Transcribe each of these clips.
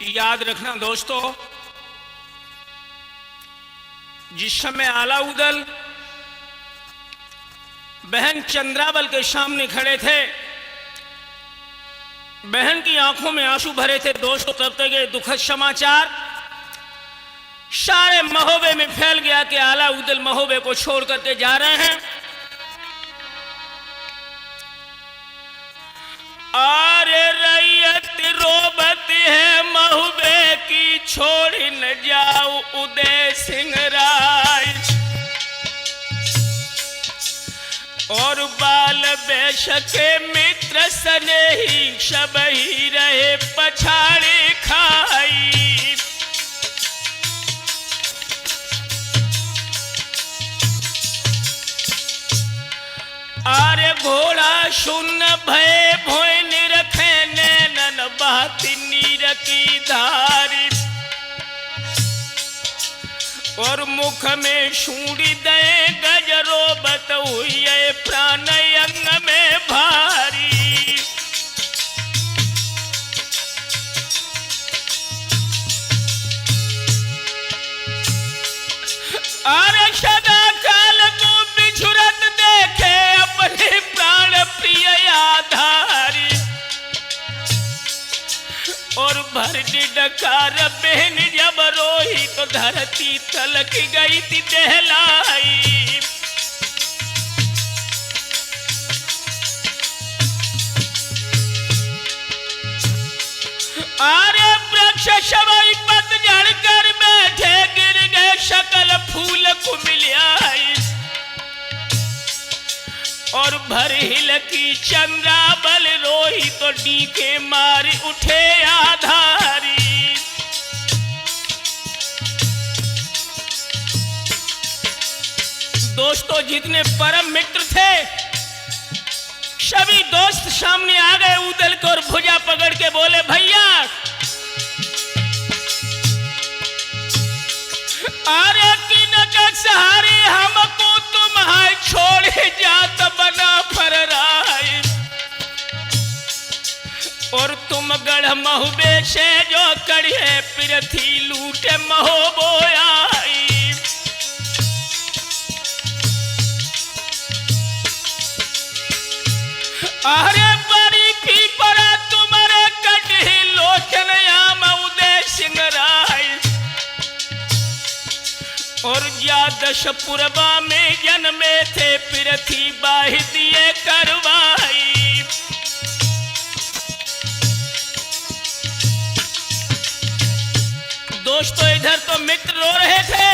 याद रखना दोस्तों, जिस समय अलाउद्दीन बहन चंद्रावल के सामने खड़े थे, बहन की आंखों में आंसू भरे थे। दोस्तों, तब तक ये दुखद समाचार सारे महोबे में फैल गया कि अलाउद्दीन महोबे को छोड़ करके जा रहे हैं। अरे रैयत रोबत है महोबे की, छोड़ न जाओ उदय सिंह राय। और बाल बेशके मित्र स्नेही, सब ही रहे पछाड़े खाई। आरे घोड़ा सुन भय भोय निरखे, नैनन बहती नीर की धारी। और मुख में सूड़ी दे गजरो बत हुई, प्राण अंग में भारी। अरे सदा काल को बिछुरत देखे, अपने प्राण प्रिय आधारी। और भर डकार बहन जब रोही, तो धरती तलक गई थी दहलाई। आरे वृक्ष सबई पतझड़ कर बैठे, गिर गए सकल फूल कुमिलियाई। और भर हिल की चंद्रावल रोही, तो डीके मारी उठे आधारी। दोस्तों, जितने परम मित्र थे सभी दोस्त सामने आ गए उदल को, और भुजा पकड़ के बोले, भैया अरे किन का सहारे हमको तुम हाय, छोड़े जात बना फर राय। और तुम गढ़ महुबे से जो कड़े, पृथ्वी लूटे महोबो आई। अरे बड़ी पीपरा तुम्हारे कटे, लोचन याम उदय सिंह राय। और द्वादश पूर्वा में जन्मे थे, पृथ्वी बाहि दिए करवाई। दोस्तों, इधर तो मित्र रो रहे थे,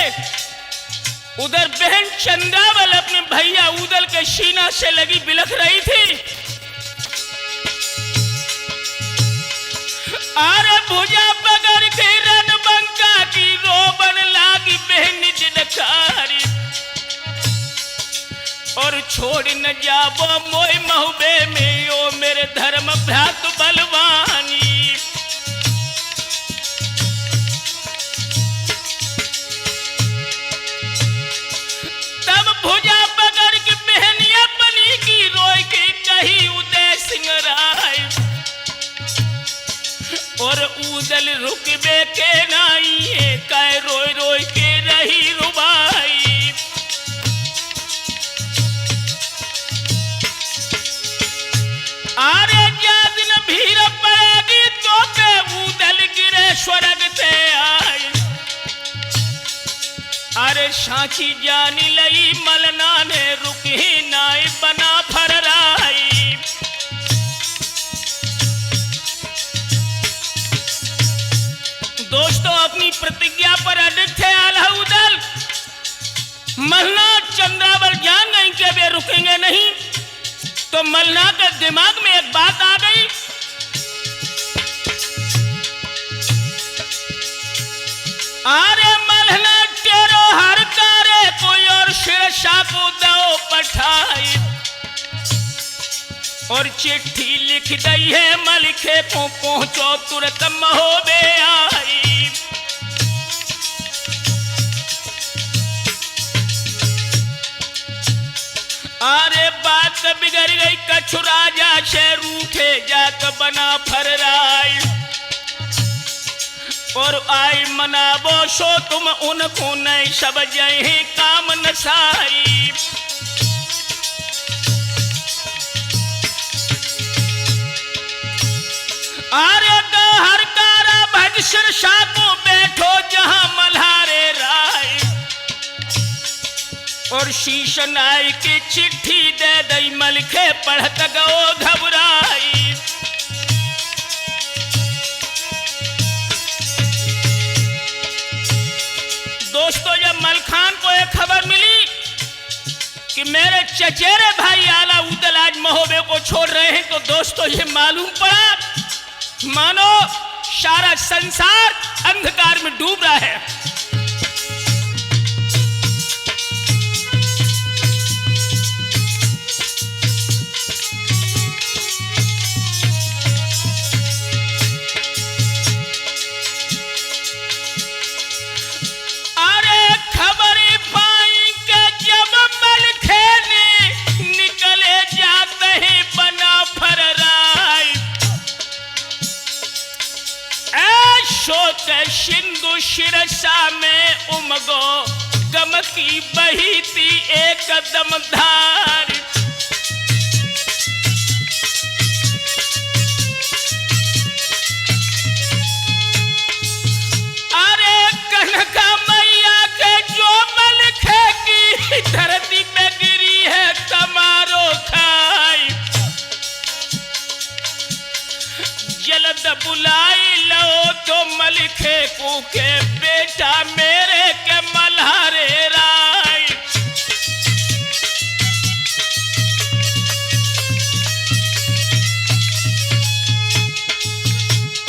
उधर बहन चंद्रावल अपने भैया उदल के सीना से लगी बिलख रही थी। अरे भुजा पकड़ के रणबंका की, रोबन लागी बहन दिलकारी। और छोड़ न जाबो मोय महुबे में, ओ मेरे धर्म भ्रात बलवानी। तब भुजा पकड़ के बहन अपनी की, रोई की कही उदय सिंह राय। और उदल रुकबे के नाई, काय रोई रोई के रही रुबाई। आरे जादिन भीर पड़ेगी, तो पे उदल गिरे स्वर्ग से आई। अरे सांची जानी लई मलना ने, रुकी नाई बना फर राई। दोस्तों, अपनी प्रतिज्ञा पर अडिग थे अलाउद्दीन। मलना चंद्रावल जान गई कि वे रुकेंगे नहीं, तो मलना के दिमाग में एक बात आ गई। अरे मलना तेरो हर कारे, कोई और शेरशाह को दो पठाई। और चिट्ठी लिख दई है मलिके को, पहुंचो तुरंत महोबे आई। अरे बात बिगड़ गई, कछु राजा से रूठे जात बना फर राय। और आई मनाबो सो तुम उनको नहीं सब जय काम नसाई। आर्य का हर कारा भज सिरसा को बैठो जहां मल्हारे राय और शीश नाई की चिट्ठी दे दई मलखे पढ़त गो घबराई। दोस्तों जब मलखान को एक खबर मिली कि मेरे चचेरे भाई आला उदल आज महोबे को छोड़ रहे हैं तो दोस्तों ये मालूम पड़ा मानो सारा संसार अंधकार में डूब रहा है। सिंधु शिरसा में उमगो गम की बही थी एक दमधार। अरे कनका मैया के जो मलखे की धरती पे गिरी है तमारो खाई जल्द बुलाई लो तो मलखे को के बेटा मेरे के मल्हारे राय।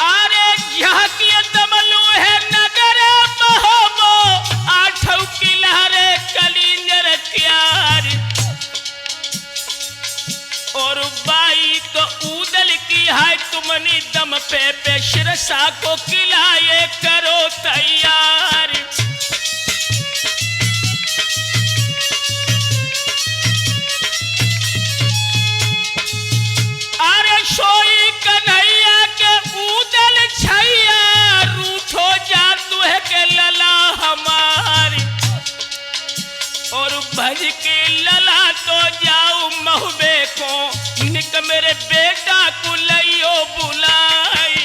अरे यहाँ की दमलू है नगर महोबो आठौ किलारे कलिंजर क्यार और बाई तो उदल की है तुमनी दम पे शिरसा को किलाए करो तैयार। अरे सोई कन्हैया के उदल छैया रूठो जा तुहे के लला हमारी और भज के लला तो जाऊ महुबे को निक मेरे बेटा को लइयो बुलाई।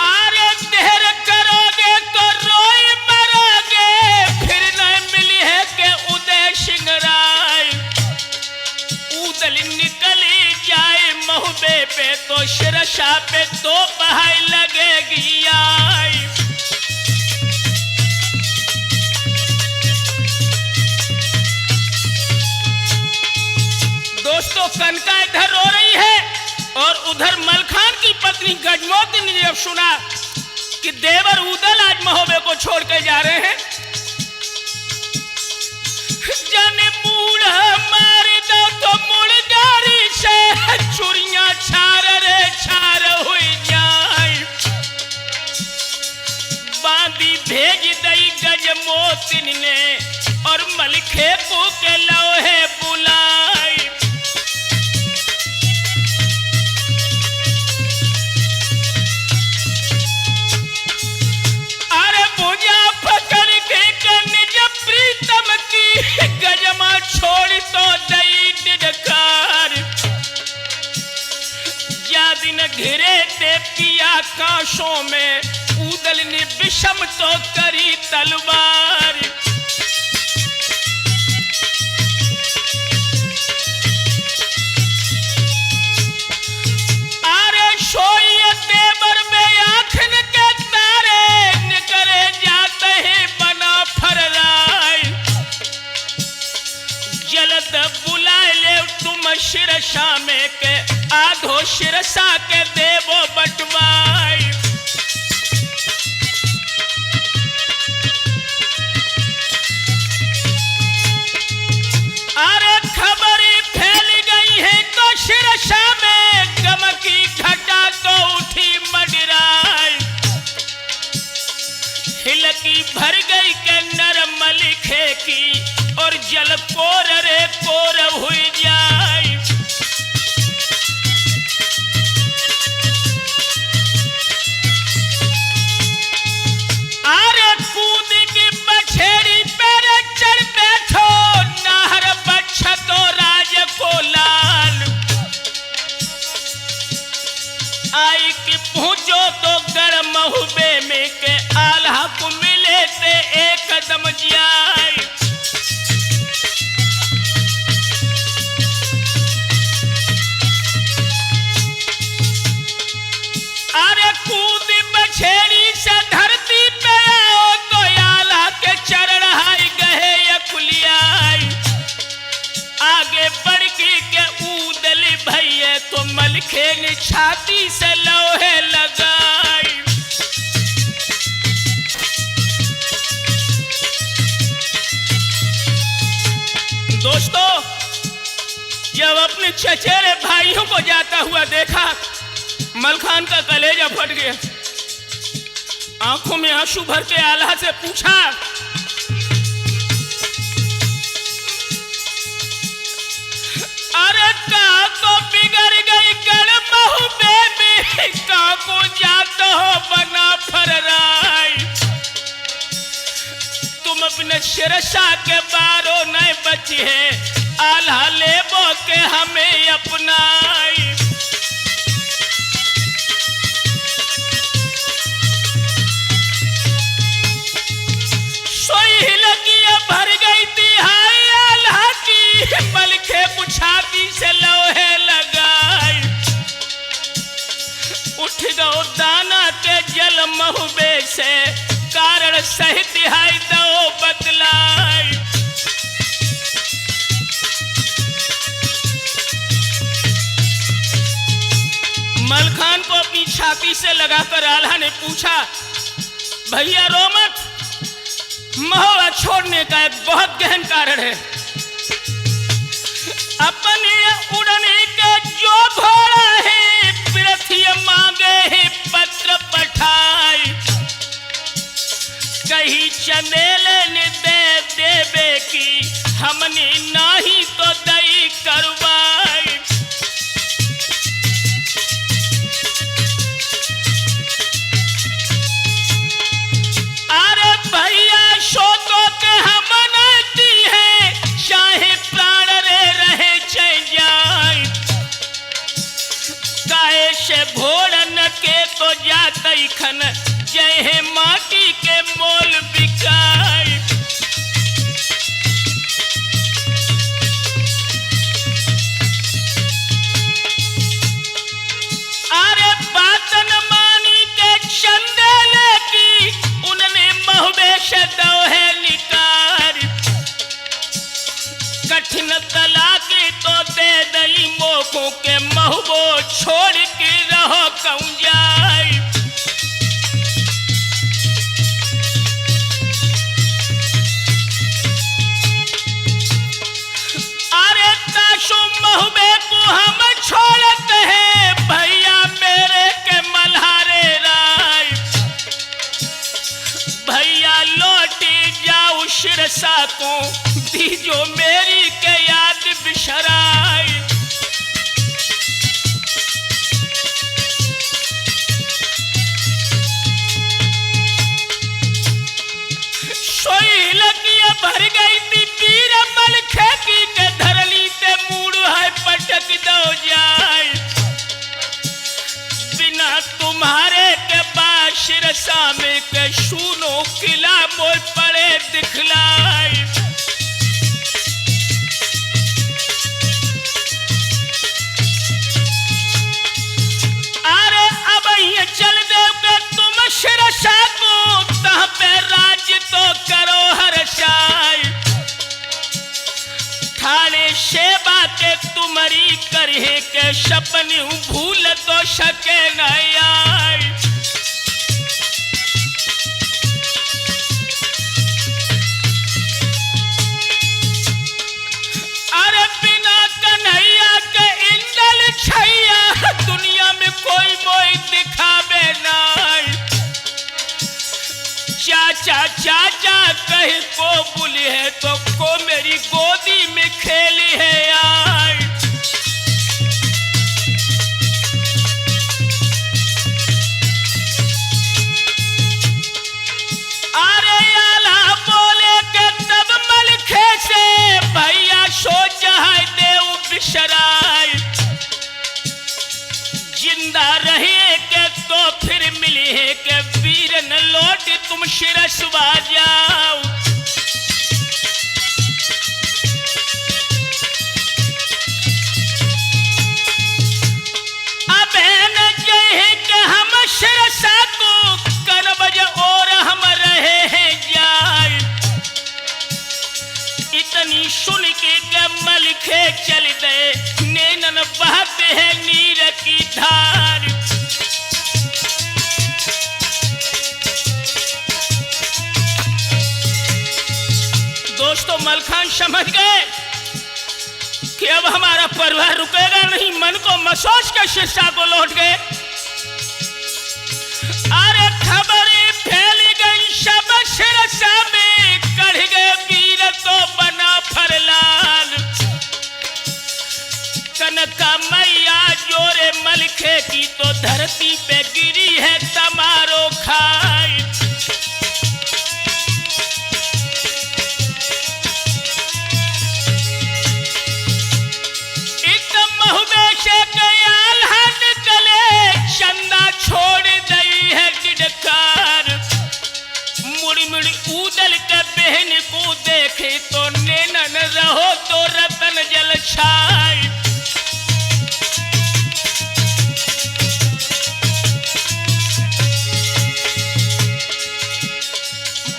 अरे देर करोगे तो रोई मरोगे फिर नहीं मिली है के उदय सिंह राय। उदल निकली जाए महुबे पे तो शिरसा पे तो बहाई लगेगी आई। दोस्तों कनका इधर रो रही है और उधर मलखान की पत्नी गजमोती ने जब सुना कि देवर उदल आज महोबे को छोड़ के जा रहे हैं जाने बूढ़ा मार दो तो मुड़गारी से चुरियां छार रे छार हुई जाए बांधी भेज दई गजमोती ने और मलखे को के लोहे बुलाई। गजमा छोड़ तो दई डिडकार या दिन घिरे ते पिया काशों में उदल ने विषम तो करी तलवार। अरे सोई देवर में आँखन के तारे निकले जाते हैं बना फरराय जल्द बुला ले तुम शिरसा में के आधो शिरसा के देवो बटवाई। अरे खबरी फैल गई है तो शिरसा में गम की घटा तो उठी मडराई हिलकी भर गई के नरम लिखे की और जल कोर रे कोर हुई जाए। बड़की के ऊदली भैया तो मलखे ने छाती से लोहे लगाई। दोस्तों, जब अपने चचेरे भाइयों को जाता हुआ देखा, मलखान का कलेजा फट गया। आंखों में आंसू भर के आल्हा से पूछा, अरे का तो बिगड़ गई गड़ महू बेबी, का को जाता हो बना फरराई। तुम अपने शिरसा के बारो नहीं बची है, आल्हा लेबो के हमें अपनाई। सोई लगिया भर गई थी हाय आल्हा की, मलखे छाती से लोहे लगाई। उठ गो दाना के जल महुबे से, कारण सहित हाय दो बतलाई। मलखान को अपनी छाती से लगाकर आल्हा ने पूछा, भैया रो मत, महुआ छोड़ने का एक बहुत गहन कारण है। अपने उड़ने के जो घोड़ा है, पृथ्वी मांगे है पत्र पठाई। कहीं चंदेले ने दे देवे की, हमने नहीं तो दई करवाई। अरे भैया शोको के हम नती है, चाहे प्राण रे रहे जाए। काहे से भोरन के तो जातई खन, जय है माटी के मोल बिकाई। अरे बातन मानी के चंदेले की, उनने महुबे से दोहे निकार। कठिन तलाकी तो दे दई मोको के, महुबो छोड़ के रहो कौं जाई। अरे ताशो महुबे को हम छोड़ते हैं, भैया मेरे के मल्हारे राय। भैया लौटी जाओ शिरसा को, दीजो मेरी के याद बिशराई। सोई लगिया भर गई थी पीर मलखे की, के धरली ते मूड है पटक दो जाए। बिना तुम्हारे के बाद शिरसा में के सुनो किला मोल पड़े दिखलाई। अरे अब ये चल दे के तुम शिरसा को, तह पे राज तो करो हर शाय। थाने सेवा के तुम्हारी करहे के, सपने भूल तो सके न आए। अरे बिना कन्हैया के इंदल छैया, दुनिया में कोई मोई दिखावे नाई। चाचा चाचा कहीं को बुली है, तो को मेरी गोदी में खेली है आई। अरे आला बोले के तब मलखे से, भैया सोच है देव बिशराई। जिंदा रहे के तो फिर मिली है के, वीर न लौट तुम शिरसवा जाओ। अब न जय के हम शिरसा को, कर बज और हम रहे हैं जाए। इतनी सुन के मलखे चल दे नैनन बहते हैं नीर की धार। दोस्तों मलखान समझ गए कि अब हमारा परिवार रुकेगा नहीं, मन को मसोच के सिरसा को लौट गए। अरे खबरें फैल गई सब सिरसा में, कढ़ गए वीर तो बना फरलाल। कनका मैया जोरे मलखे की तो धरती पे गिरी है तमारो खाई। चंदा छोड़ दई है गिड़कार, मुड़ी मुड़ी उदल के बहन को देखे तो नैनन रहो तो रतन जल छाई।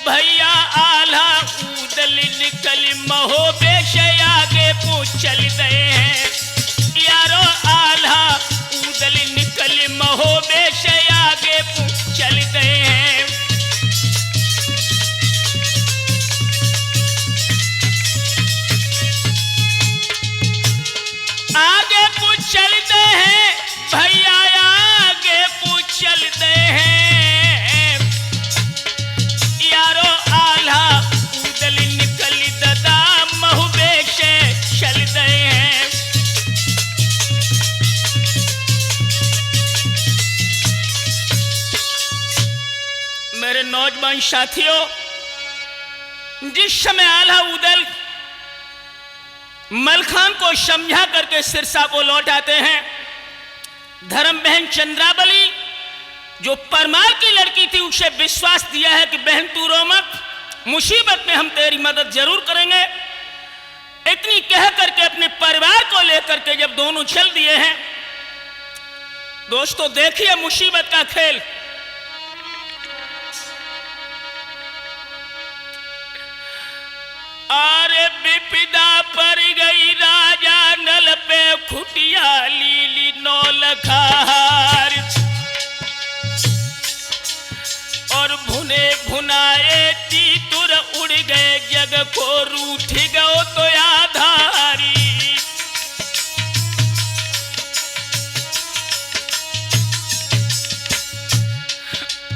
भैया आल्हा उदल निकल महो बेश आगे पूछ चल गए हैं। यारो आल्हा उदल निकल महो बेश आगे चल गए हैं। आगे कुछ चलते हैं भैया, आगे कुछ चलते हैं। यारो आल्हा उदल निकल ददा महो बेश चल गए हैं। मेरे नौजवान साथियों, जिस समय आल्हा उदल मलखान को समझा करके सिरसा को लौट आते हैं, धर्म बहन चंद्रावली जो परमार की लड़की थी उसे विश्वास दिया है कि बहन तू रो मत, मुसीबत में हम तेरी मदद जरूर करेंगे। इतनी कह करके अपने परिवार को लेकर के जब दोनों चल दिए हैं, दोस्तों देखिए मुसीबत का खेल। अरे विपदा पर गई राजा नल पे खुटिया लीली नौलखार, और भुने भुनाए तीतुर उड़ गए जग को रूठ गओ तो आधारी।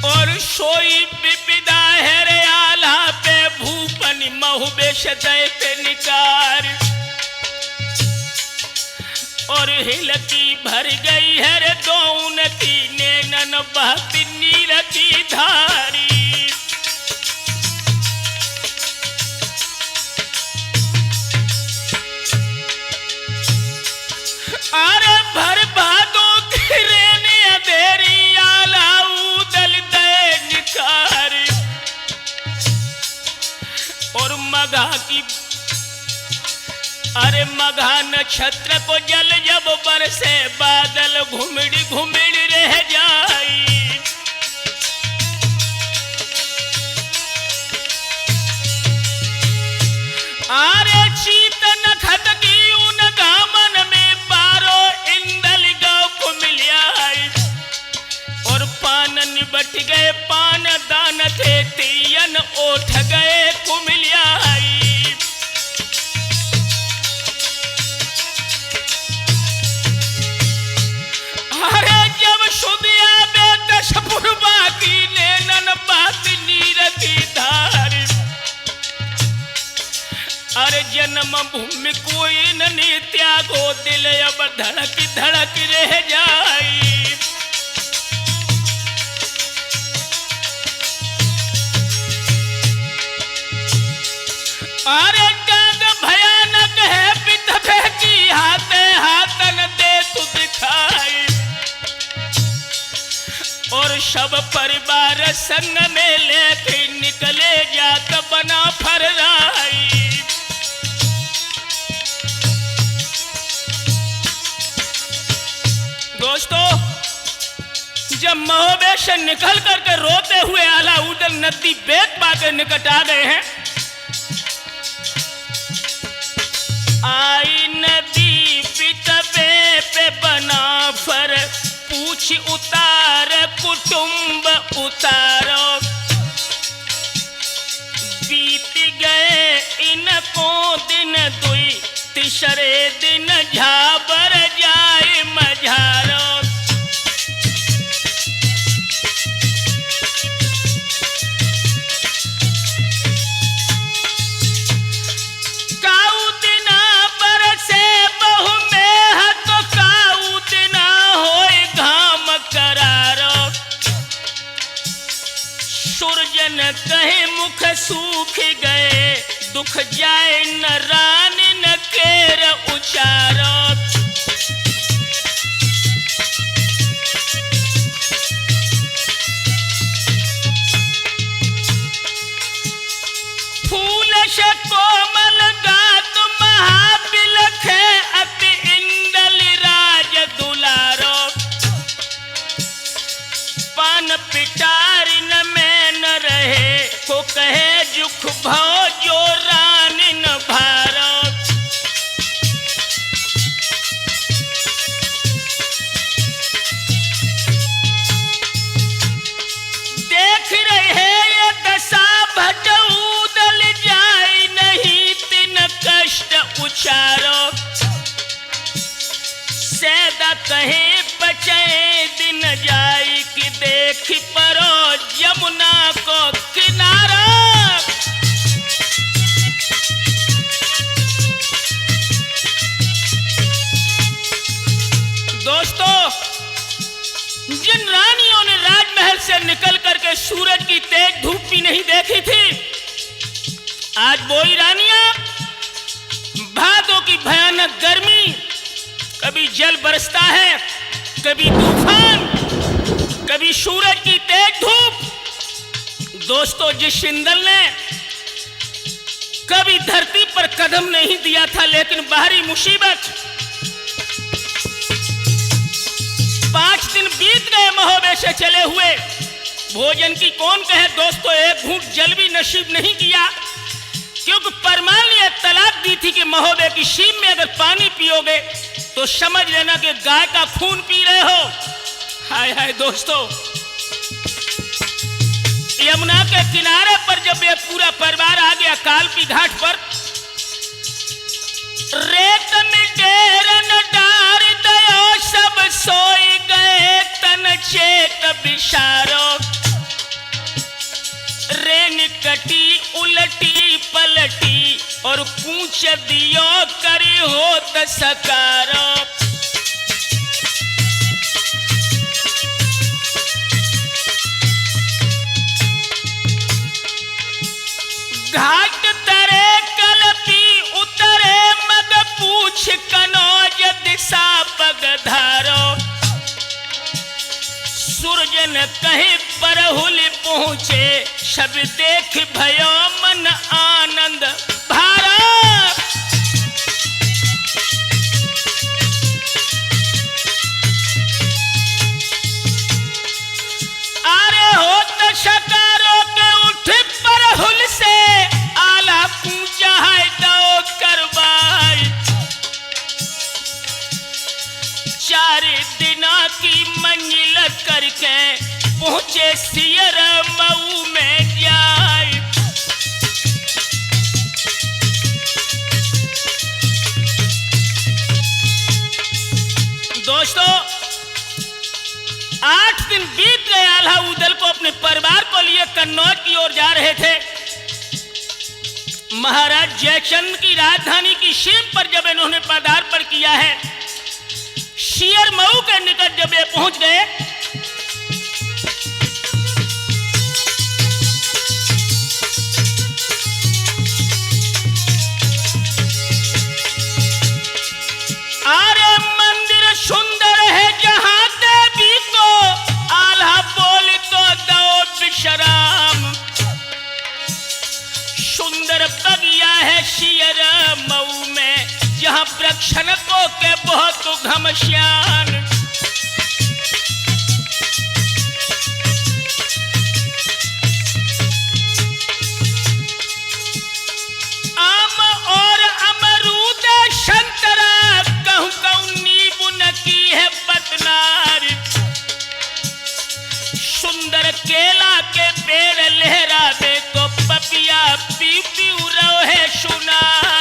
और सोई विपदा है रे आल्हा पे भूपन महुबेश दैते निकार, और हिलकी भर गई है रे दौन की नैनन बहती नीर की धारी। अरे भर भादों की रेने अंधेरी आल्हा उदल दे निकार, और मघा की अरे मघा नक्षत्र को जल जब बरसे बादल घुमड़ी घुमड़ी रह जाई। अरे चीत नखत की उन दामन में बारो इंदल गौ को मिल आई, और पान निबट गए पान दान थे तियन ओठ गए कुमिल आई। अरे जब सुदिया में दस पुरबा की नैनन बात नीर की धार, अरे जन्म भूमि कोई नहीं त्यागो दिल अब धड़क धड़क रह जाई। अरे डाग भयानक है पितभे की हाथे हाथन दे तू दिखाई, और सब परिवार संग में लेके निकले जात बना फरराई। दोस्तों जब महोबेश से निकल करके रोते हुए आल्हा उदल नदी बेतबा के निकट आ गए हैं, आई नदी एको दिन दुई तीसरे दिन झाबर जाए मझारो। काऊ दिना बरसे बहु में तो काऊ दिना होए घाम करारो। सुरजन कहे मुख सूख गए दुख जाए न रान न केर उचारो। फूल से कोमल गात महाबिलखे अति इंदल राज दुलारो। पान पिटारी न में न रहे को कहे जुख भाव जो रान न भारो। देख रहे ये दशा भटऊ दल जाए नहीं तिन कष्ट उचारो। सैदा कहे बचे दिन जाई कि देख परो यमुना को किनारा। दोस्तों, जिन रानियों ने राजमहल से निकल करके सूरज की तेज धूप भी नहीं देखी थी, आज वही रानियां भादों की भयानक गर्मी, कभी जल बरसता है, कभी तूफान, कभी सूरज की तेज धूप। दोस्तों, जिस इंदल ने कभी धरती पर कदम नहीं दिया था, लेकिन बाहरी मुसीबत 5 दिन बीत गए महोबे से चले हुए। भोजन की कौन कहे दोस्तों, एक घूंट जल भी नसीब नहीं किया, क्योंकि परमाल ने तलाक दी थी कि महोबे की सीम में अगर पानी पियोगे तो समझ लेना कि गाय का खून पी रहे हो। हाय हाय दोस्तों, यमुना के किनारे पर जब ये पूरा परिवार आ गया कालपी घाट पर, रेत में डेरन डार दयो सब सोई गए तन चेत बिसारो। रेन कटी उलटी पलटी और पूछ दियो करी होत सकारो। घाट तरे कलपी उतरे मग पूछ कनौज दिशा पगधारो। सुरजन कहे परहुल पहुँचे सब देख भयो मन आनंद भारा। अरे होत शकारो के उठ परहुल से आला पूजा है दो करवाई। 4 दिना की मंजिल करके पहुंचे सियर मऊ में जाए। दोस्तों, 8 दिन बीत गए। आल्हा उदल को अपने परिवार को लिए कन्नौज की ओर जा रहे थे। महाराज जयचंद की राजधानी की सीम पर जब इन्होंने पदार्पण किया है, सियर मऊ के निकट जब ये पहुंच गए, अरे मंदिर सुंदर है जहां देवी को आल्हा बोल तो दो विश्राम। सुंदर बगिया है सियर मऊ में जहां वृक्षणकों के बहुत घमश्यान। आम और अमरूद संतरा कहूं कहूं नींबू न की है बदनार। सुंदर केला के पेड़ लहरा दे तो पपिया पी पी रहे सुनार।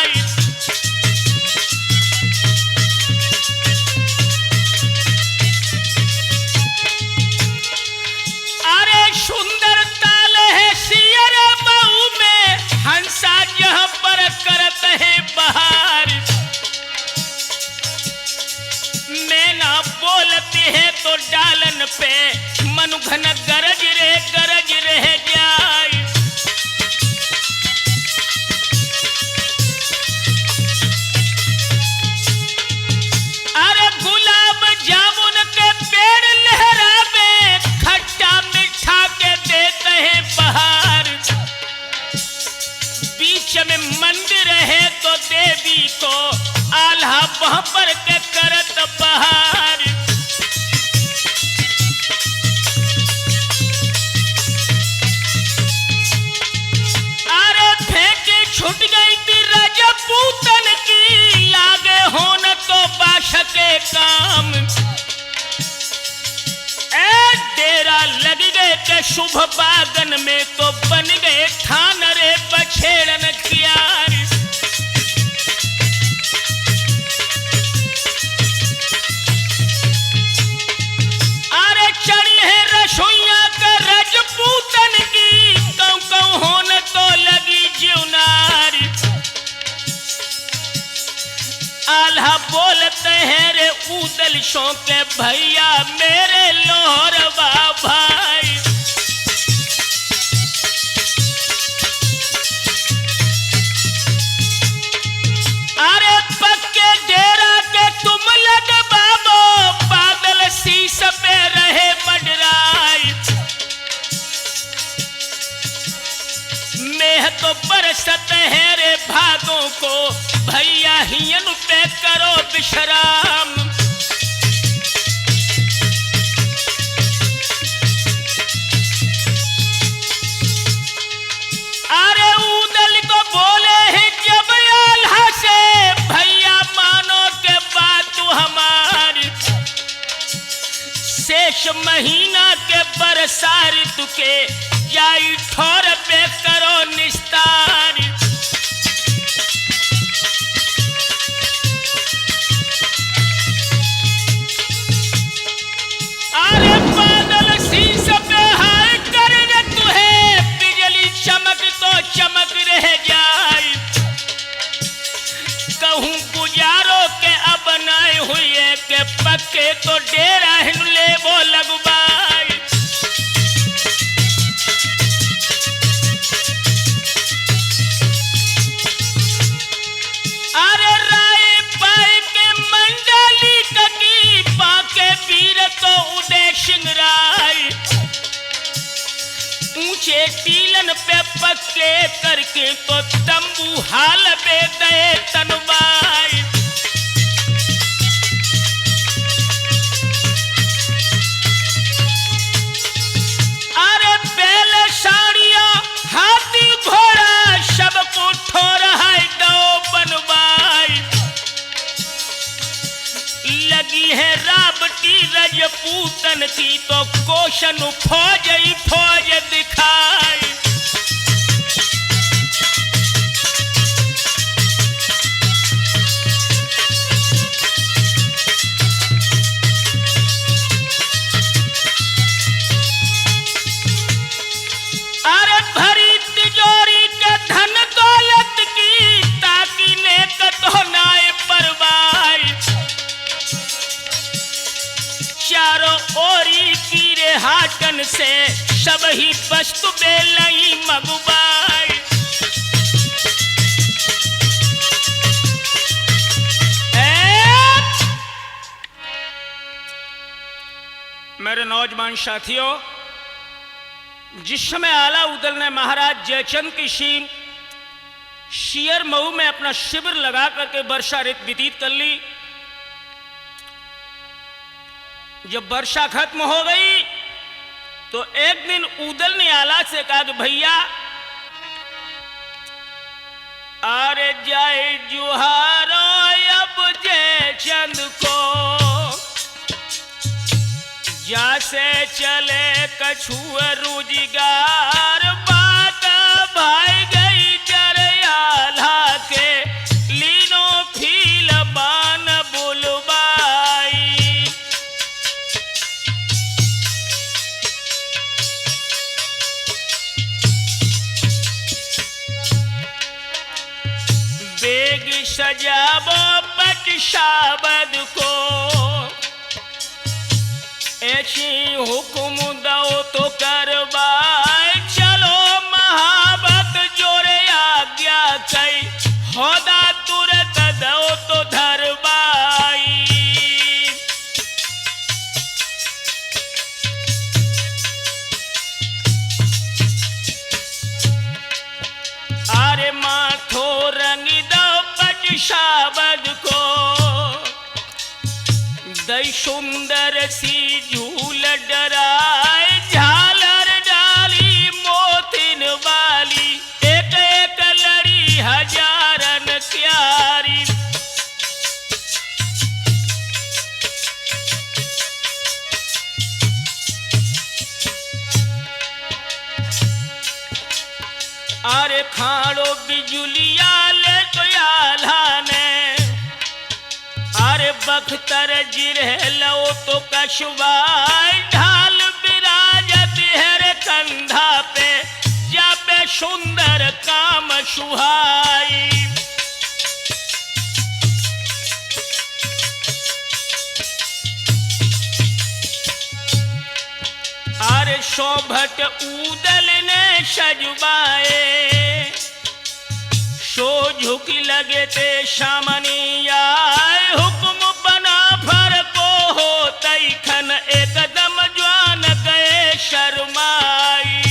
होती है तो डालन पे मनुघन गरज रह जाए। अरे गुलाब जामुन के पेड़ लहरावे, खट्टा मीठा के देते हैं बहार। बीच में मंदिर है तो देवी को आल्हा बहपर के करत बहार। अरे फेंके छूट गई थी रजपूतन की, लागे हो न तो बाशके काम। ए डेरा लग गए के शुभ बागन में तो बन गए थान रे बछेड़न कियार। अरे चढ़ी है रसोइया का रजपूतन की, कौ कौ होन तो लगी जीवनार। आल्हा बोलते हैं रे उदल शो के भैया मेरे लोहरवा भाई। अरे पक्के डेरा के तुम लग बाबो, बादल शीश पे रहे मंडराई। मेह तो बरसत है रे भादों को, भैया हियन पे करो विश्राम। अरे उदल को बोले हैं जब आल्हा से, भैया मानो के बात हमारी। शेष महीना के बरसार तुके जाई ठोर पे करो निस्तार। अरे बादल शीश पे हाय करे तुहे, बिजली चमक तो चमक रह जाए। कहूं गुजारो के अब नाय हुए के पक्के तो डेरा ले वो लगवाई। अरे राय पाए के मंडली ककी, पाके वीर तो उदय सिंह राय। ऊंचे टीलन पे पक्के करके तो तंबू हाल बे दे तनवाई। अरे बैल साड़िया हाथी घोड़ा सबको ठोर है दो बनवाई। लगी है राबटी रजपूतन की तो कोशन फौज ही फौज दिखाई। अरे भरी तिजोरी के धन दौलत की, ताकि नेकत हो नाए परवाई। चारों ओरी कीरे हाटन से सब ही वस्तु बेलई मगवाई। मेरे नौजवान साथियों, जिस समय आला उदल ने महाराज जयचंद की शियर मऊ में अपना शिविर लगा करके वर्षा ऋतु व्यतीत कर ली। जब वर्षा खत्म हो गई तो एक दिन उदल ने आला से कहा कि भैया अरे जाए जुहारो अब जयचंद को, जैसे चले कछुआ रोजगार। बात भाई गई जरयाला के लीनो फील बान बुलबाई। बेग सजाबो पट शाबद को, जैसी हुक्म दो तो करवाए, चलो महाबत जोरे आज्ञा कई, होदा तुरत दो तो धरवाई। अरे माथो रंग दो पच शाबद को, दई सुंदर सी झूल डराए, झालर डाली मोतिन वाली, एक एक लड़ी हजारन क्यारी। अरे खाड़ो बिजुलिया ले तो आल्हा ने, अरे बख्तर जिरहलो तो कशवाई, ढाल विराजत हर कंधा पे, जापे सुंदर काम सुहाई। अरे शोभट ऊदल ने सजवाए, सो झुकी लगे ते सामनी आए, हुक्म बना फर को हो तई खन, एकदम ज्वान गए शर्माई।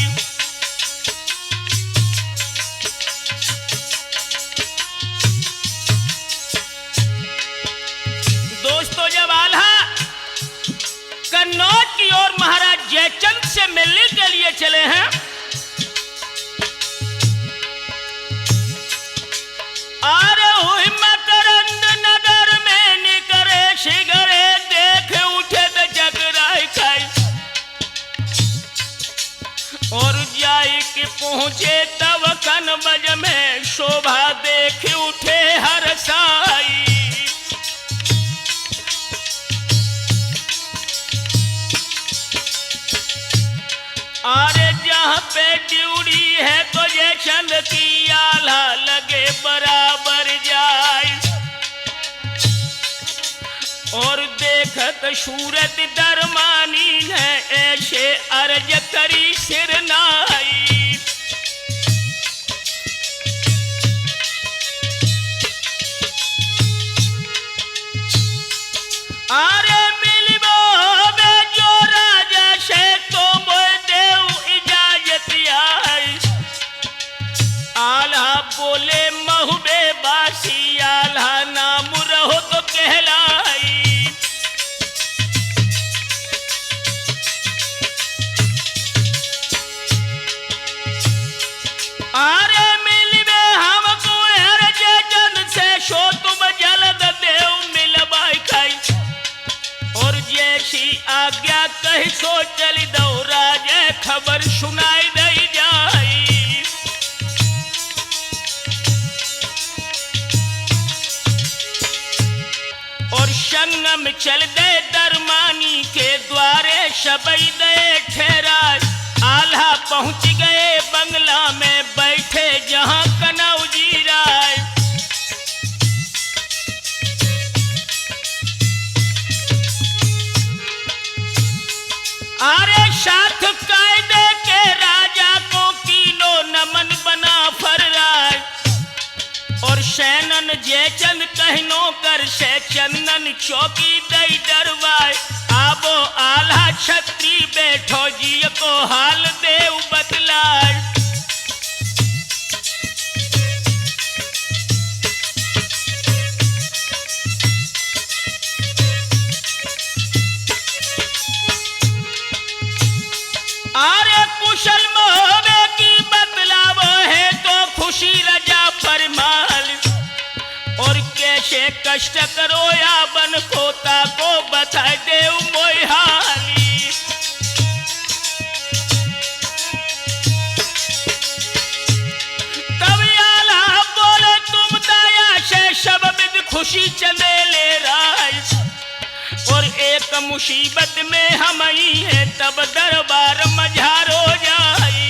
दोस्तों, जब आल्हा कन्नौज की ओर महाराज जयचंद से मिलने के लिए चले हैं, अरे हुई मकरंद नगर में निकरे शिगरे, देख उठे तो जगराई खाई, और जाई के पहुंचे तब कन बज में, शोभा देख उठे हर साई। अरे जहाँ पे ड्यूटी है तो ये चंद की आल्हा लगे बराबर जाए, और देखत सूरत दरमानी है, ऐसे अर्ज करी सिर नाई। अरे बोले महुबे बासी, आल्हा नाम रहो तो कहलाई। अरे मिलबे हमको हर जन से, सो तुम जल्द देव मिलबाई खाई, और जैसी आज्ञा कही सो चली दो राजे, खबर सुनाई दई जाई। और संगम चल गए दरमानी के द्वारे, सबई दे ठहराए, आल्हा पहुंच गए बंगला में बैठे, जहां कनौजी राय। अरे साथ कायदे के राजा को कीनो नमन बना फर्राय, और सैनन जयचंद कहनो कर से चंदन चौकी दई डरवाए, आबो आल्हा छत्री बैठो जी को हाल देव बतलाए। अरे कुशल मोहबे की बतलावो है तो खुशी रजा फरमाल, और कैसे कष्ट करो या बन खोता को बता देव मोहाली। तब आल्हा बोले तुम दया से सब विद खुशी चंदेले राय, और एक मुसीबत में हम ही है तब दरबार मझारो जाई।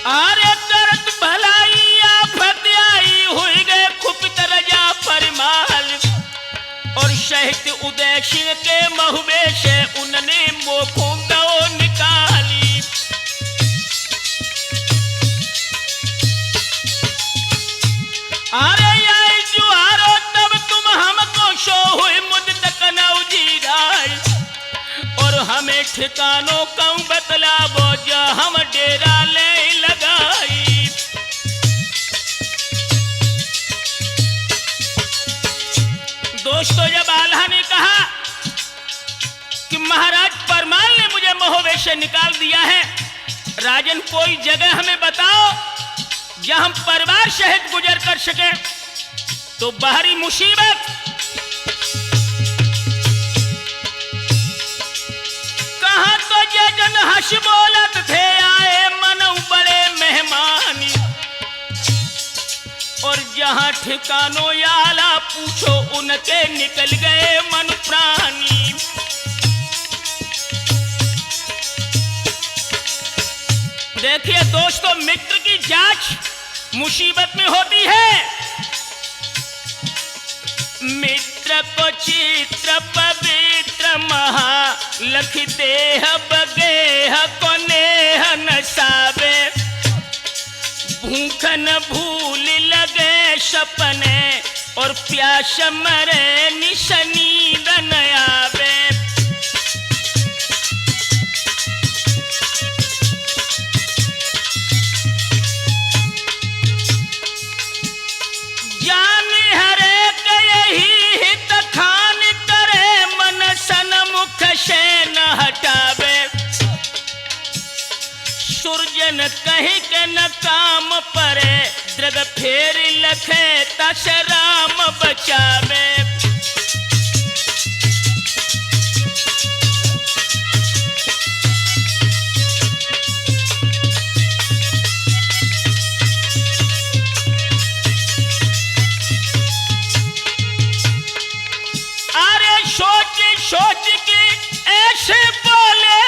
अरे करत भलाई आफत आई हुई गए खुपित रज जैसिन के महुबे से उनने मोखों दो निकाली। अरे आई जुआरो तब तुम हमको शो हुई मुद्दत कनौजी राय, और हमें ठिकानों कौं बतला बोझा हम डेरा ले लगाई। दोस्तों, जब आल्हा ने कहा कि महाराज परमाल ने मुझे महोबे से निकाल दिया है, राजन कोई जगह हमें बताओ जहां हम परिवार सहित गुजर कर सके। तो बाहरी मुसीबत, कहां तो ये जन हंस बोलत थे आए मनु बड़े मेहमानी, और जहां ठिकानों याला पूछो उनके निकल गए मन प्राणी। देखिए दोस्तों, मित्र की जांच मुसीबत में होती है। मित्र को चित्र पवित्र महा लख देह बगेह को नेह नसावे, भूख न भूल लगे सपने और प्यास मरे निशनीद न आवे। जान हरे के यही हित खान करे, मन सन मुख से न हटावे। सुरजन कहीं के न काम परे, द्रग फेर लखे तस राम बचावे। अरे सोच सोच के ऐसे बोले,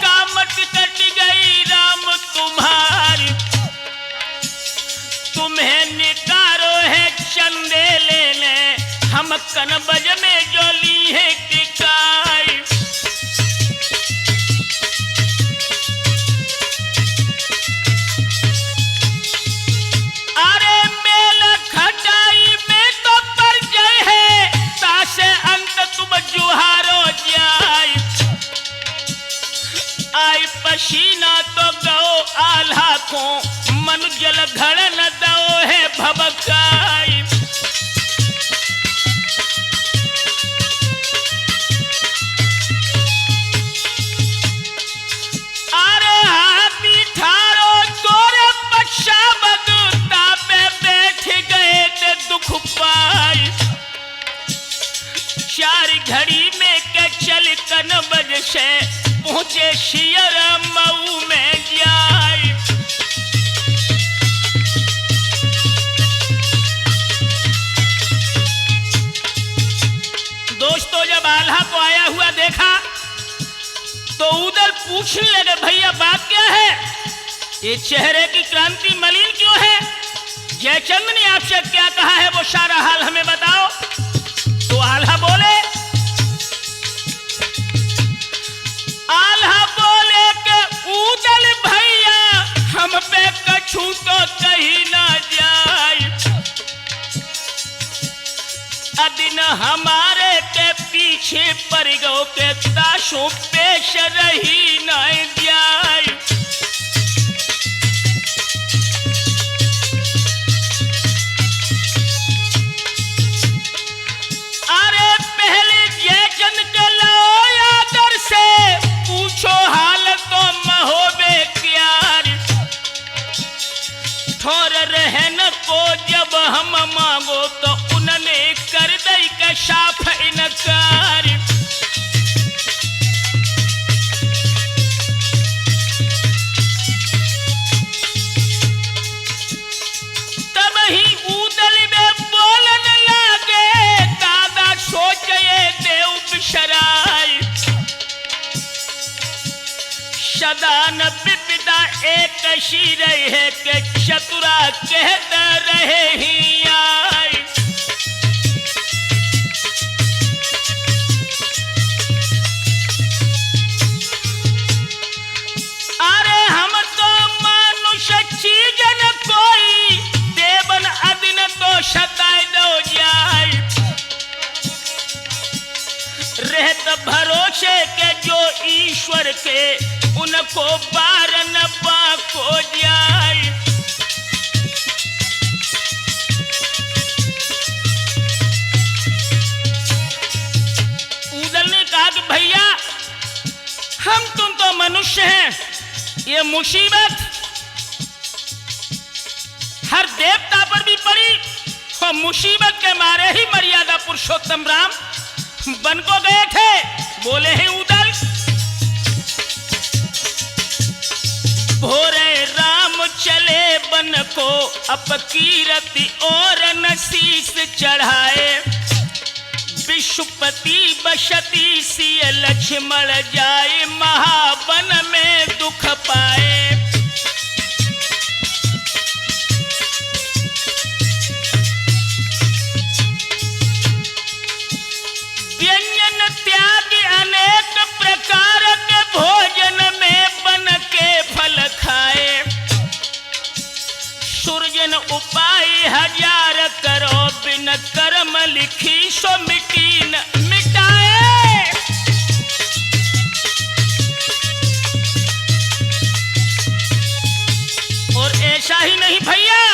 कामत कट गई राम तुम्हारी। तुम्हें निकारो है चंदे लेने, हम कनबज में जो ली है टिकाई। अरे मेल खटाई में तो पर जय है, तासे अंत तुम जुहारो जाय। आई पसीना तो गो आल्हा को, मन जल घड़ न दो है भबकाई। अरे हाथी ठारो तोरे पश्चावद, तापे बैठ गए ते दुख पाई। चार घड़ी में के चल कनबज से पहुंचे शियर मऊ में जाई। दोस्तों, जब आल्हा को आया हुआ देखा तो उधर पूछने लगे, भैया बात क्या है? ये चेहरे की क्रांति मलिन क्यों है? जयचंद ने आपसे क्या कहा है, वो सारा हाल हमें बताओ। तो आल्हा बोले कि उदल भैया हम पे कछु तो कहीं ना जाए। अदिन हमारे के पीछे पड़ गो के दासों पेश रही न जाए। अरे पहले जयचंद के लो आदर से पूछो हाल तो महोबे क्यार। ठोर रहन को जब हम मांगो तो उन्होंने कर दई का साफ इनकार। तब ही उदल में बोलन लागे, दादा सोचे देव बिशराय। सदान विपदा एक शी रहे के चतुरा कहता रहे ही आए। को बारन बाको जाए। ऊदल ने कहा कि भैया हम तुम तो मनुष्य हैं, ये मुसीबत हर देवता पर भी पड़ी और मुसीबत के मारे ही मर्यादा पुरुषोत्तम राम बन को गए थे। बोले हैं ऊदल, भोरे राम चले बन को अपकीरति और नसीस चढ़ाए। विश्वपति बशती सिय लक्ष्मण जाए, महावन में दुख पाए। व्यंजन त्याग अनेक प्रकार के भोजन में बन के फल खाए। सुरजन उपाय हजार करो, बिन कर्म लिखी सो मिटी न मिटाए। और ऐसा ही नहीं भैया,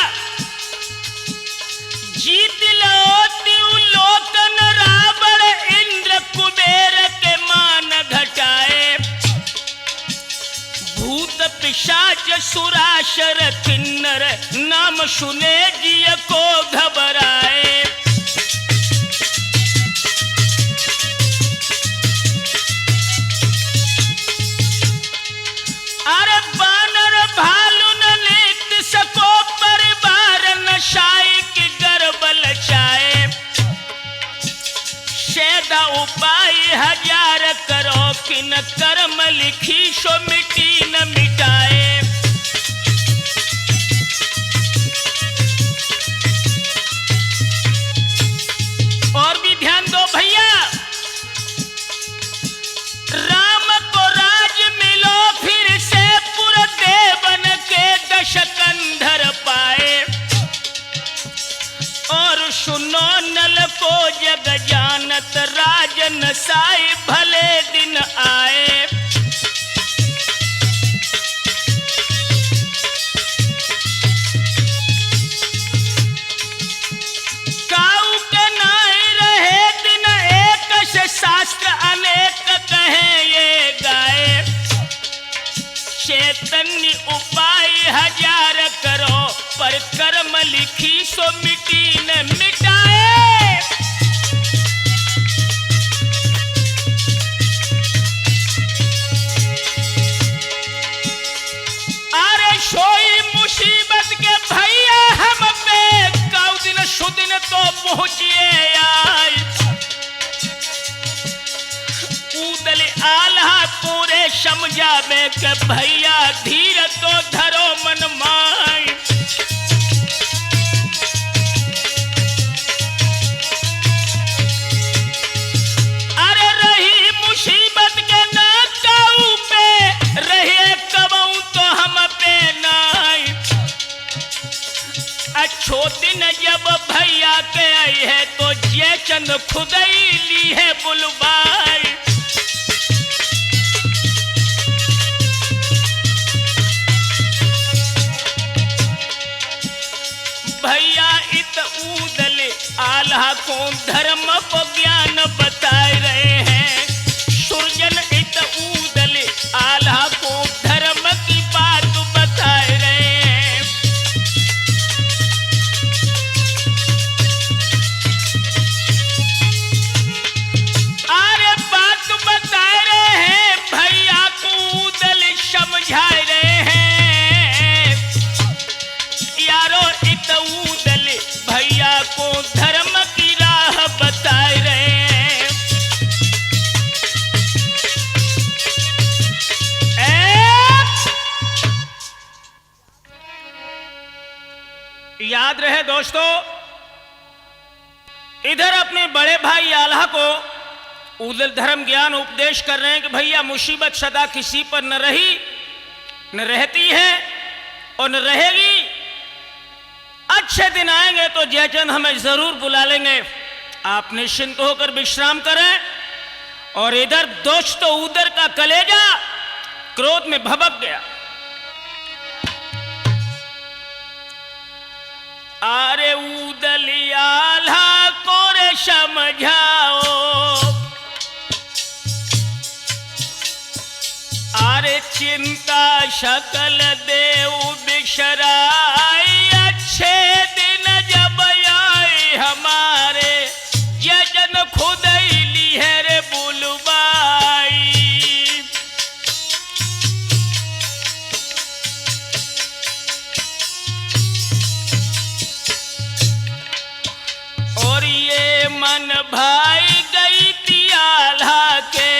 जीत लो त्रिलोकन रावण इंद्र कुबेर के मान घटाए। भूत पिशाच सुराशर किन्नर नाम सुने जिय को घबराए। अरे बानर भालू न लेत सको, परिवार नशाई की गर्भ लचाए। शेदा उपाय हजार करो, किन कर्म लिखी सो मिटी न मिटाए। और भी ध्यान दो भैया, राम को राज मिलो फिर से, पुर देवन के दशकंधर पाए। और सुनो नल को जग जानत, राजन साई भले दिन आए। काऊ के नाई रहे दिन एक से, शास्त्र अनेक कहे ये गाए। चैतन्य उपाय हजार करो, पर कर्म लिखी सो मिटी न मिटाए। अरे सोई मुसीबत के भैया हम पे, कौ दिन सुदिन तो पहुंचिए आए। ऊदल आल्हा पूरे समझावे के भैया, धीर तो धरो मन माय। अरे रही मुसीबत के ना काऊ पे, रहे कबऊ तो हम पे नाई। अच्छो दिन जब भैया के आई है, तो ये चंद खुदाई ली है बुलवाई। भैया इत ऊदल आल्हा को धर्म को ज्ञान बताए रहे हैं। सुरजन इत ऊदल आल्हा को धर्म की बात बताए रहे हैं। अरे बात बताए रहे हैं, भैया को ऊदल समझाए रहे हैं। यारो इत ऊदल भैया को धर्म की राह बताए रहे हैं। याद रहे दोस्तों, इधर अपने बड़े भाई आल्हा को ऊदल धर्म ज्ञान उपदेश कर रहे हैं कि भैया मुसीबत सदा किसी पर न रही, न रहती है और न रहेगी। अच्छे दिन आएंगे तो जयचंद हमें जरूर बुला लेंगे। आप निश्चिंत होकर विश्राम करें। और इधर दोस्तों ऊदल का कलेजा क्रोध में भभक गया। अरे उदलियाला को रे समझाओ, अरे चिंता सकल देव बिसराई, अच्छे दिन जब आए हमारे, यजन खुद ही लिहर बुलवाई। और ये मन भाई गई तियाला के,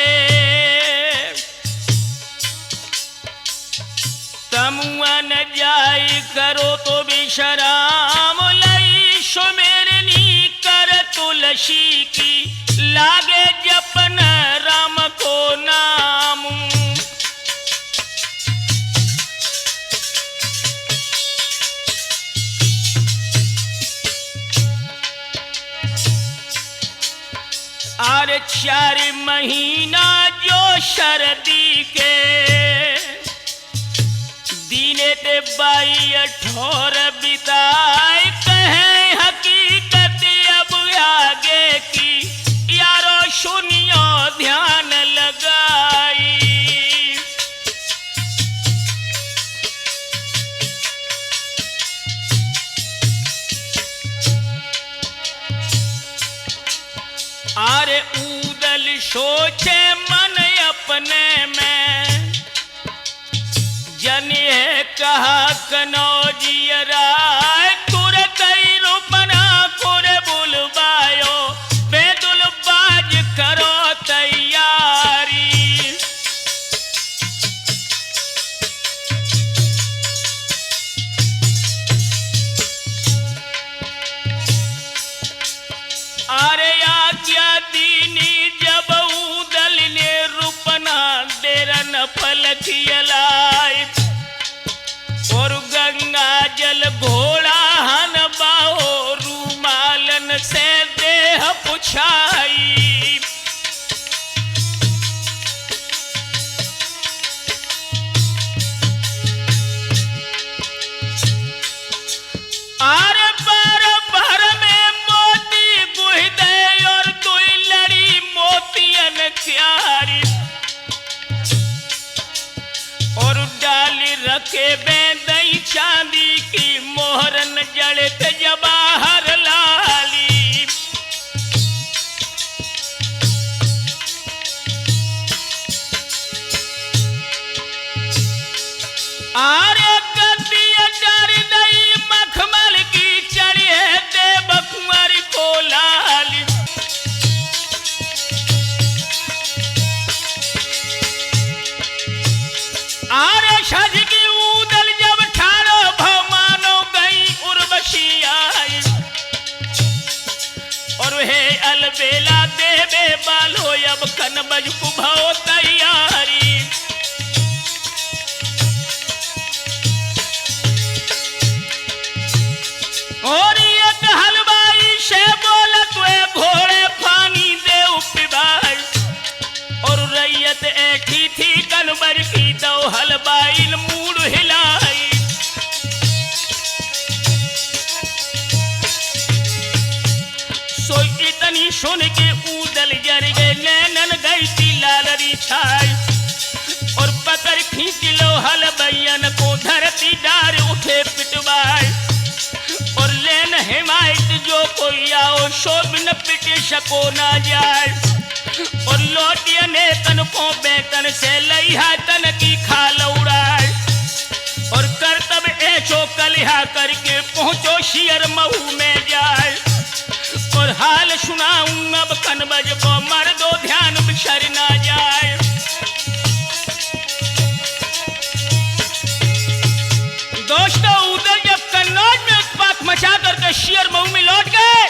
तमुअन जाई करो तो बिशराम, लई सुमेरनी कर तुलसी की, लागे जपन राम को नाम। अरे 4 महीना जो सर्दी के, दीने ते 22 बिताए, कहे हकीकत अब आगे की, यारो सुनियो ध्यान लगाई। अरे उदल सोचे मन अपने में, जने कहा कनौजियरा, तुरत ही रूपना कुर बुलवायो, बेदुल बाज करो तैयारी। अरे आज्ञा दीनी जब उदल ने रूपना डेरन फलकियलाई, और गंगा जल घोड़ा हन बाहो, रूमालन से देह पुछाई। अरे बार में मोती गुह दे, और 2 लड़ी मोतियन क्यारी, और डाली रखे बेंदई चांदी की, मोहरन जड़त जवाहर लाली। आरे गद्दिया डर दई मखमल की, चढ़े देव कुंवर को लाली। आरे सज की उदल जब ठाड़ो, भवमानो गई उर्वशी आई, और हे अलबेला देवे बालो, अब कनबज कुभाओ तैयारी। और एक हलवाई से बोला, तो घोड़े पानी दे पिबाई, और रैयत ऐठी थी कनबर की, दो हलवाई मूड हिलाई। सो इतनी सुन के उदल जर गए, नैनन गई थी लालरी छाई, और पकड़ खींच लो हलवैयन को, धरती डार उठे पिटवाई। और लेन हिमायत जो कोई आओ, शोभ न पिटे सको ना जाए, और लौटिया ने तन को बेतन से लइहा तन की खाल उड़ाए, और करतब ऐचो कलिहा करके पहुंचो शियर महू में जाए। और हाल सुनाऊं अब कनबज को, मर्दो ध्यान बिछड़ ना जाए। दोस्तों उधर जब कन्नौज में उत्पात मचा करके शियर महू में लौट गए,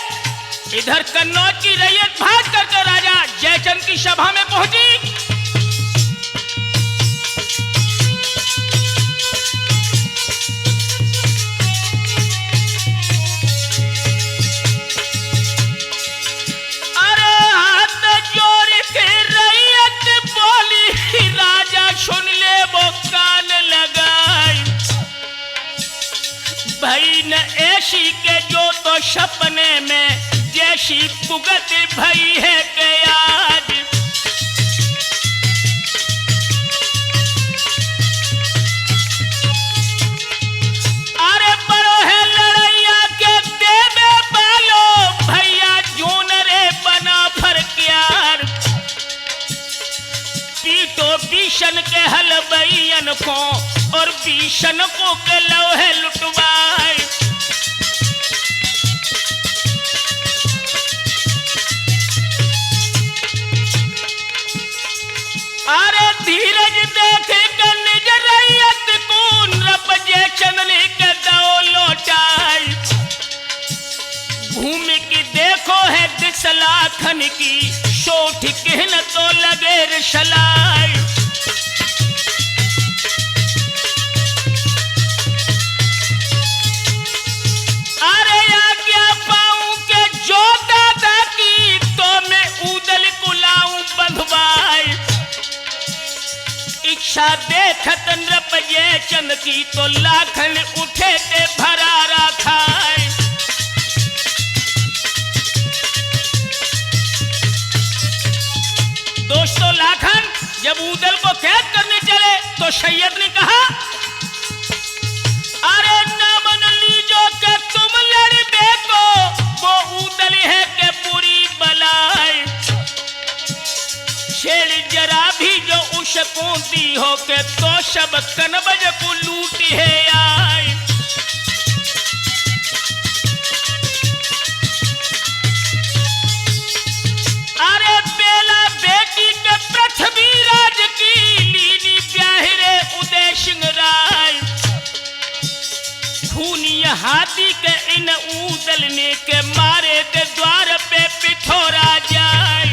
इधर कन्नौज की रैयत भाग करके राजा जयचंद की सभा में पहुंची। सुन ले जैसी के जो तो सपने में जैसी पुगत भई है के आज। अरे बड़ो है लड़ैया के देवे बालो भैया जून रे बना फर क्यार। पीटो बीशन के हलबैयन को और बीशन को के लोहे लुटवाए। अरे धीरज देख के निज रैयत कून रपजे चंदनी के दो लौटाई। भूमि की देखो है दिसलाखन की सोठ कहन तो लगे रिसलाई। अरे आज्ञा पाऊं के जो दादा की तो मैं उदल कुलाऊं बंधवाई। इच्छा देखत नृपजे चंद की तो लाखन उठे ते भरारा खाए। दोस्तों लाखन जब उदल को कैद करने चले तो सैयद ने कहा अरे ना मन लीजो के तुम लड़बे को वो उदल है के पूरी बलाई। छेड़ जरा भी जो उसको दी हो के तो सब कनबज को लूटी है आई। अरे बेला बेटी के पृथ्वी राज की लीनी प्याहिरे उदय सिंह राय। खूनी हाथी के इन उदल ने के मारे ते द्वार पे पिठोरा जाए।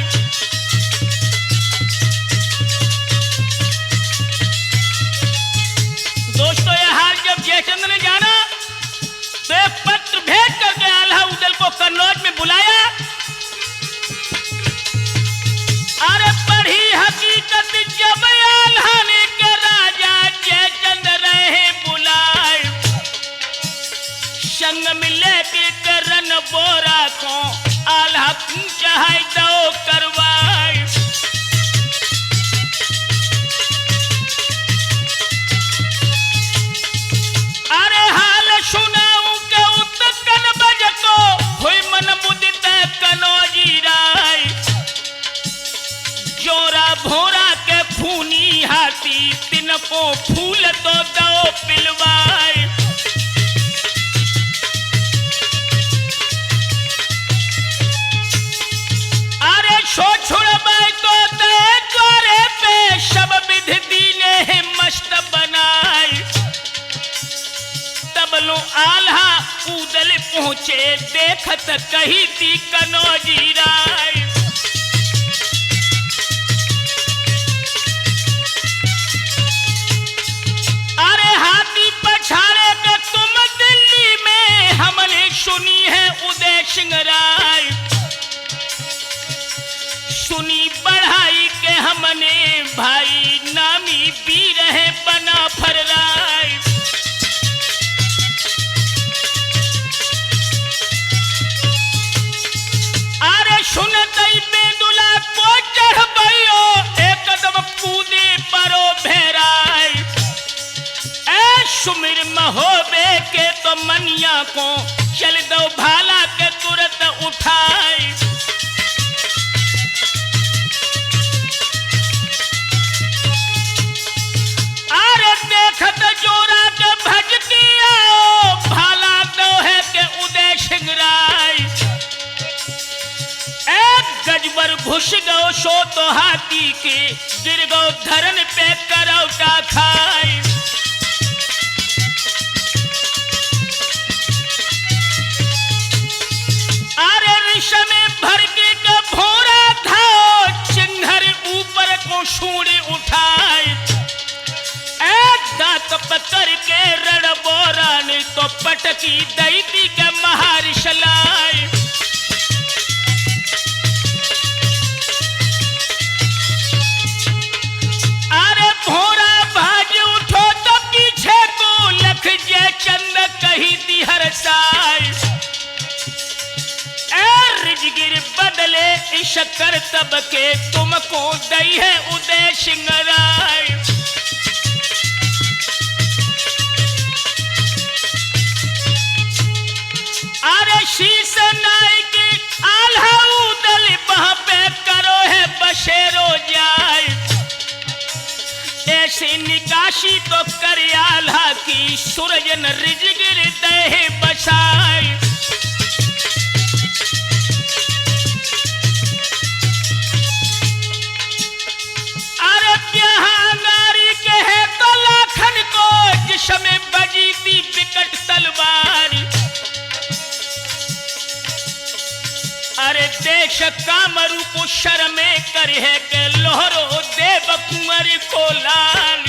दोस्तों यह हाल जब जयचंद ने जाना तो एक पत्र भेज करके आल्हा उदल को कन्नौज में बुलाया। अरे पढ़ी हकीकत जब आल्हा ने के राजा जयचंद रहे बुलाए। संग मिले के करन बोरा को आल्हा चाहे दो करवाए। अरे हाल सुनाऊं के उत्कन बज को हुई मन मुदित कनौजी राय। जोरा भोरा के खूनी हाथी तिनको फूल तो दो पिलवाए। अरे छोड़बाई तो दे द्वारे पे सब विधि दीने है मस्त बनाए। तबलो आल्हा उदल पहुंचे देखत कही थी कनौजी राय। अरे हाथी पछाड़े के तुम दिल्ली में हमने सुनी है उदय सिंह राय। सुनी बढ़ाई के हमने भाई नामी वीर है बना फर राय। अरे सुनतई बेदुला को चढ़ गयो एकदम कूदे परो भेराय। ए सुमिर महोबे के तो मनिया को चल दो भाला के तुरंत उठाए। अरे देखत जोरा के भज किया भाला दो है के उदय सिंह राय। गजबर घुस गो सो तो हाथी के गिर गो धरन पे करौटा खाए। अरे ऋष में भर के भोरा था चिन्हर ऊपर को सूड़ी उठाए। एक दांत पकड़ के रण बोरा ने तो पटकी दैती के महारिश लाए। भोरा भाज उठो तो पीछे को लख जय चंद कही दी हर साई। देश करतब के तुमको दई है उदय सिंगराय। अरे शीश नाई की आल्हा उदल वहां पे करो है बशेरो जाय। ऐसी निकाशी तो कर आल्हा की सूरजन रिजगिर दे बसाई। अरे यहाँ नारी के है तो लाखन को जिसमें बजी थी विकट तलवार। अरे देश कामरू को शर्मे कर है के लोहरो देव कुंवर को लाल।